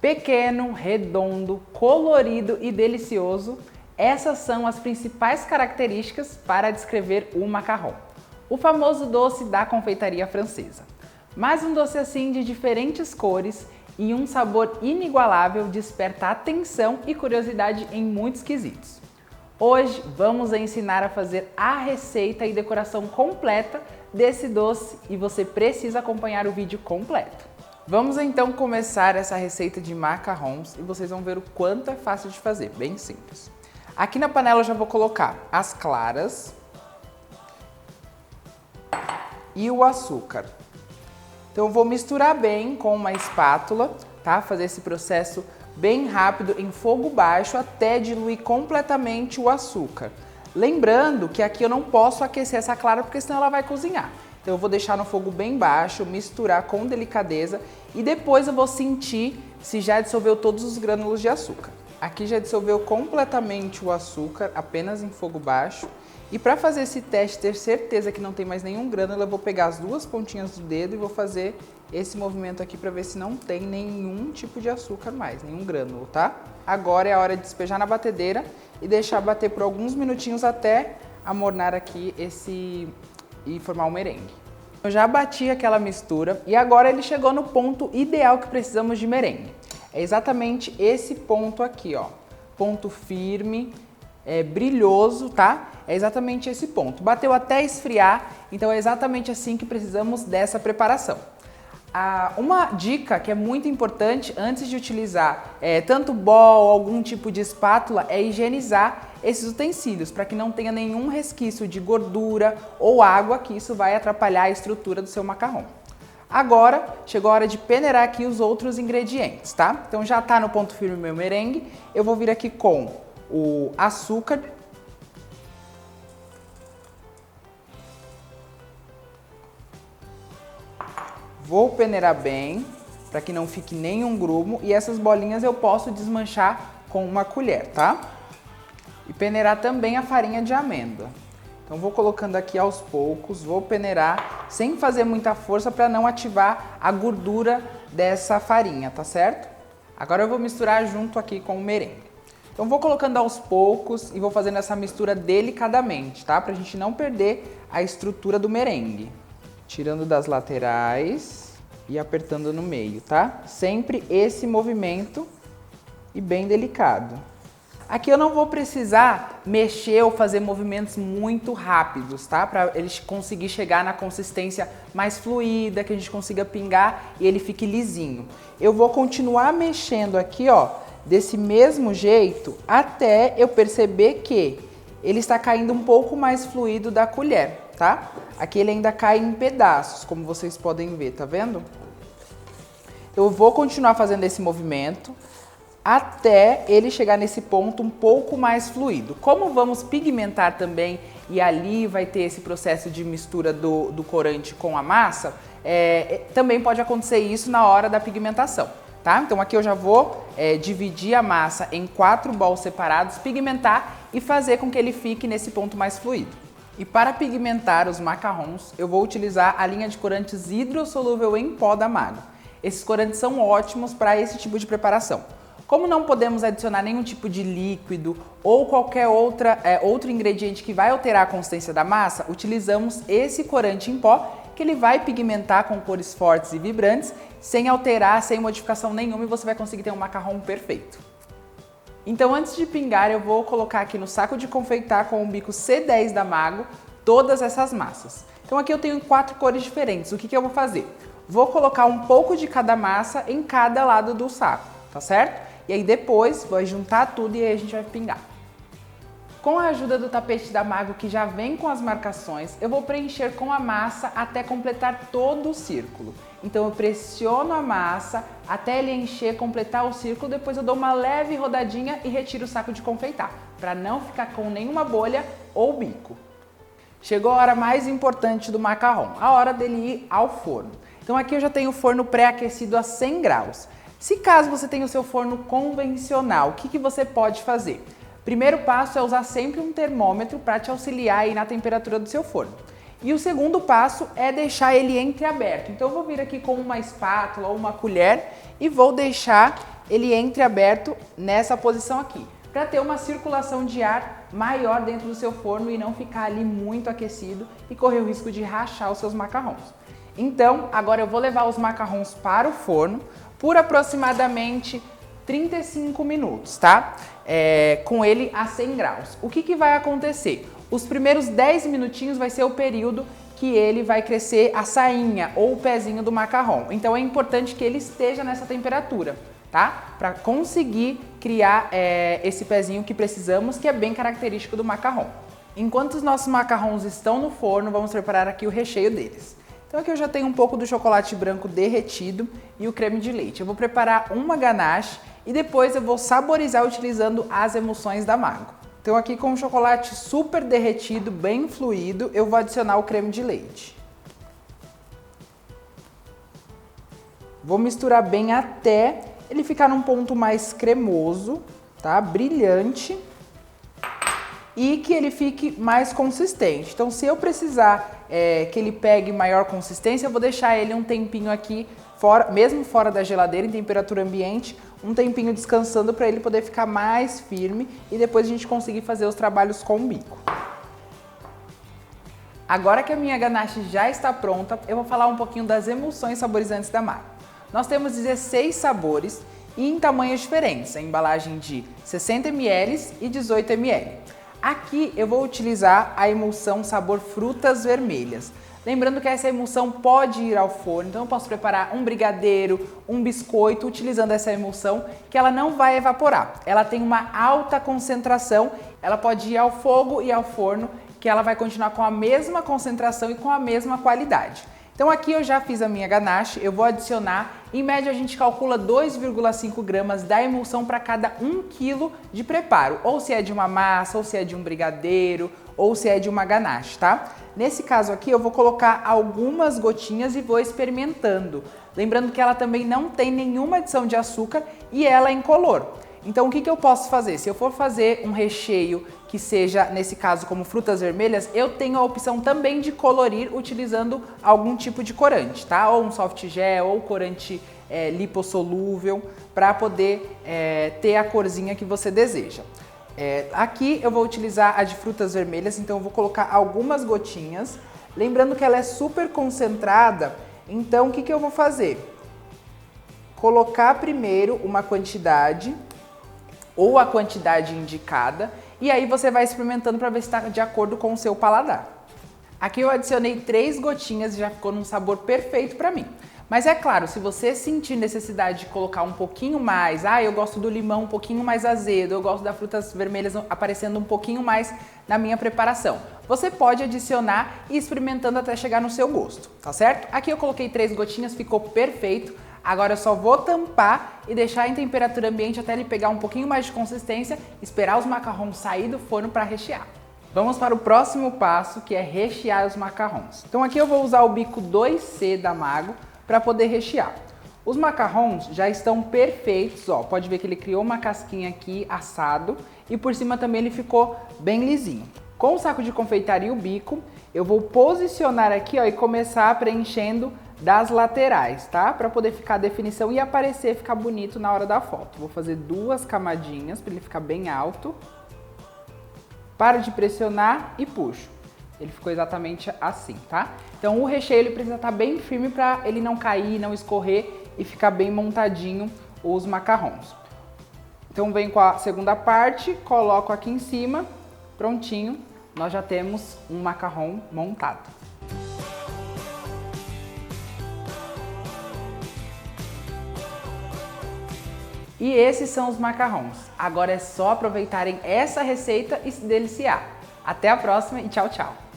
Pequeno, redondo, colorido e delicioso, essas são as principais características para descrever o macarrão, o famoso doce da confeitaria francesa. Mas um doce assim de diferentes cores e um sabor inigualável desperta atenção e curiosidade em muitos quesitos. Hoje vamos ensinar a fazer a receita e decoração completa desse doce e você precisa acompanhar o vídeo completo. Vamos então começar essa receita de macarrons e vocês vão ver o quanto é fácil de fazer, bem simples. Aqui na panela eu já vou colocar as claras e o açúcar. Então eu vou misturar bem com uma espátula, tá? Fazer esse processo bem rápido em fogo baixo até diluir completamente o açúcar. Lembrando que aqui eu não posso aquecer essa clara porque senão ela vai cozinhar. Então eu vou deixar no fogo bem baixo, misturar com delicadeza e depois eu vou sentir se já dissolveu todos os grânulos de açúcar. Aqui já dissolveu completamente o açúcar, apenas em fogo baixo. E para fazer esse teste, ter certeza que não tem mais nenhum grânulo, eu vou pegar as duas pontinhas do dedo e vou fazer esse movimento aqui para ver se não tem nenhum tipo de açúcar mais, nenhum grânulo, tá? Agora é a hora de despejar na batedeira e deixar bater por alguns minutinhos até amornar aqui e formar um merengue. Eu já bati aquela mistura e agora ele chegou no ponto ideal que precisamos de merengue. É exatamente esse ponto aqui, ó. Ponto firme, brilhoso, tá? É exatamente esse ponto. Bateu até esfriar, então é exatamente assim que precisamos dessa preparação. Uma dica que é muito importante antes de utilizar tanto bol ou algum tipo de espátula é higienizar esses utensílios para que não tenha nenhum resquício de gordura ou água, que isso vai atrapalhar a estrutura do seu macarrão. Agora chegou a hora de peneirar aqui os outros ingredientes, tá? Então já tá no ponto firme o meu merengue, eu vou vir aqui com o açúcar. Vou peneirar bem, para que não fique nenhum grumo, e essas bolinhas eu posso desmanchar com uma colher, tá? E peneirar também a farinha de amêndoa. Então vou colocando aqui aos poucos, vou peneirar sem fazer muita força para não ativar a gordura dessa farinha, tá certo? Agora eu vou misturar junto aqui com o merengue. Então vou colocando aos poucos e vou fazendo essa mistura delicadamente, tá? Pra gente não perder a estrutura do merengue. Tirando das laterais e apertando no meio, tá? Sempre esse movimento e bem delicado. Aqui eu não vou precisar mexer ou fazer movimentos muito rápidos, tá? Para ele conseguir chegar na consistência mais fluida, que a gente consiga pingar e ele fique lisinho. Eu vou continuar mexendo aqui, ó, desse mesmo jeito até eu perceber que ele está caindo um pouco mais fluido da colher, tá? Aqui ele ainda cai em pedaços, como vocês podem ver, tá vendo? Eu vou continuar fazendo esse movimento até ele chegar nesse ponto um pouco mais fluido. Como vamos pigmentar também e ali vai ter esse processo de mistura do corante com a massa, também pode acontecer isso na hora da pigmentação, tá? Então aqui eu já vou dividir a massa em 4 bols separados, pigmentar e fazer com que ele fique nesse ponto mais fluido. E para pigmentar os macarrons, eu vou utilizar a linha de corantes hidrossolúvel em pó da Mago. Esses corantes são ótimos para esse tipo de preparação. Como não podemos adicionar nenhum tipo de líquido ou qualquer outro ingrediente que vai alterar a consistência da massa, utilizamos esse corante em pó, que ele vai pigmentar com cores fortes e vibrantes, sem alterar, sem modificação nenhuma, e você vai conseguir ter um macarrão perfeito. Então antes de pingar, eu vou colocar aqui no saco de confeitar com o bico C10 da Mago todas essas massas. Então aqui eu tenho 4 cores diferentes. O que eu vou fazer? Vou colocar um pouco de cada massa em cada lado do saco, tá certo? E aí depois vai juntar tudo e aí a gente vai pingar. Com a ajuda do tapete da Mago, que já vem com as marcações, eu vou preencher com a massa até completar todo o círculo. Então eu pressiono a massa até ele encher, completar o círculo, depois eu dou uma leve rodadinha e retiro o saco de confeitar, para não ficar com nenhuma bolha ou bico. Chegou a hora mais importante do macarrão, a hora dele ir ao forno. Então aqui eu já tenho o forno pré-aquecido a 100 graus. Se caso você tenha o seu forno convencional, o que você pode fazer? Primeiro passo é usar sempre um termômetro para te auxiliar aí na temperatura do seu forno. E o segundo passo é deixar ele entreaberto. Então eu vou vir aqui com uma espátula ou uma colher e vou deixar ele entreaberto nessa posição aqui, para ter uma circulação de ar maior dentro do seu forno e não ficar ali muito aquecido e correr o risco de rachar os seus macarrons. Então, agora eu vou levar os macarrons para o forno por aproximadamente 35 minutos, tá? Com ele a 100 graus. O que vai acontecer? Os primeiros 10 minutinhos vai ser o período que ele vai crescer a sainha ou o pezinho do macarrão. Então é importante que ele esteja nessa temperatura, tá? Para conseguir criar esse pezinho que precisamos, que é bem característico do macarrão. Enquanto os nossos macarrons estão no forno, vamos preparar aqui o recheio deles. Então aqui eu já tenho um pouco do chocolate branco derretido e o creme de leite. Eu vou preparar uma ganache e depois eu vou saborizar utilizando as emulsões da Mago. Então aqui com o chocolate super derretido, bem fluido, eu vou adicionar o creme de leite. Vou misturar bem até ele ficar num ponto mais cremoso, tá? Brilhante. E que ele fique mais consistente. Então se eu precisar que ele pegue maior consistência, eu vou deixar ele um tempinho aqui, mesmo fora da geladeira, em temperatura ambiente, um tempinho descansando para ele poder ficar mais firme e depois a gente conseguir fazer os trabalhos com o bico. Agora que a minha ganache já está pronta, eu vou falar um pouquinho das emulsões saborizantes da Mago. Nós temos 16 sabores e em tamanhos diferentes, a embalagem de 60 ml e 18 ml. Aqui eu vou utilizar a emulsão sabor frutas vermelhas. Lembrando que essa emulsão pode ir ao forno, então eu posso preparar um brigadeiro, um biscoito utilizando essa emulsão, que ela não vai evaporar. Ela tem uma alta concentração, ela pode ir ao fogo e ao forno, que ela vai continuar com a mesma concentração e com a mesma qualidade. Então aqui eu já fiz a minha ganache, eu vou adicionar, em média a gente calcula 2,5 gramas da emulsão para cada 1 kg de preparo, ou se é de uma massa, ou se é de um brigadeiro, ou se é de uma ganache, tá? Nesse caso aqui eu vou colocar algumas gotinhas e vou experimentando. Lembrando que ela também não tem nenhuma adição de açúcar e ela é incolor. Então o que eu posso fazer? Se eu for fazer um recheio que seja, nesse caso, como frutas vermelhas, eu tenho a opção também de colorir utilizando algum tipo de corante, tá? Ou um soft gel, ou corante lipossolúvel, para poder ter a corzinha que você deseja. Aqui eu vou utilizar a de frutas vermelhas, então eu vou colocar algumas gotinhas. Lembrando que ela é super concentrada, então o que eu vou fazer? Colocar primeiro uma quantidade, ou a quantidade indicada, e aí você vai experimentando para ver se está de acordo com o seu paladar. Aqui eu adicionei 3 gotinhas e já ficou num sabor perfeito para mim. Mas é claro, se você sentir necessidade de colocar um pouquinho mais, eu gosto do limão um pouquinho mais azedo, eu gosto das frutas vermelhas aparecendo um pouquinho mais na minha preparação, você pode adicionar e ir experimentando até chegar no seu gosto, tá certo? Aqui eu coloquei 3 gotinhas, ficou perfeito. Agora eu só vou tampar e deixar em temperatura ambiente até ele pegar um pouquinho mais de consistência, esperar os macarrons sair do forno para rechear. Vamos para o próximo passo, que é rechear os macarrons. Então aqui eu vou usar o bico 2C da Mago para poder rechear. Os macarrons já estão perfeitos, ó, pode ver que ele criou uma casquinha aqui assado e por cima também ele ficou bem lisinho. Com o saco de confeitaria e o bico, eu vou posicionar aqui, ó, e começar preenchendo das laterais, tá? Para poder ficar a definição e aparecer, ficar bonito na hora da foto. Vou fazer 2 camadinhas para ele ficar bem alto. Paro de pressionar e puxo. Ele ficou exatamente assim, tá? Então o recheio ele precisa estar bem firme para ele não cair, não escorrer e ficar bem montadinho os macarrons. Então venho com a segunda parte, coloco aqui em cima, prontinho. Nós já temos um macarrão montado. E esses são os macarrons. Agora é só aproveitarem essa receita e se deliciar. Até a próxima e tchau, tchau!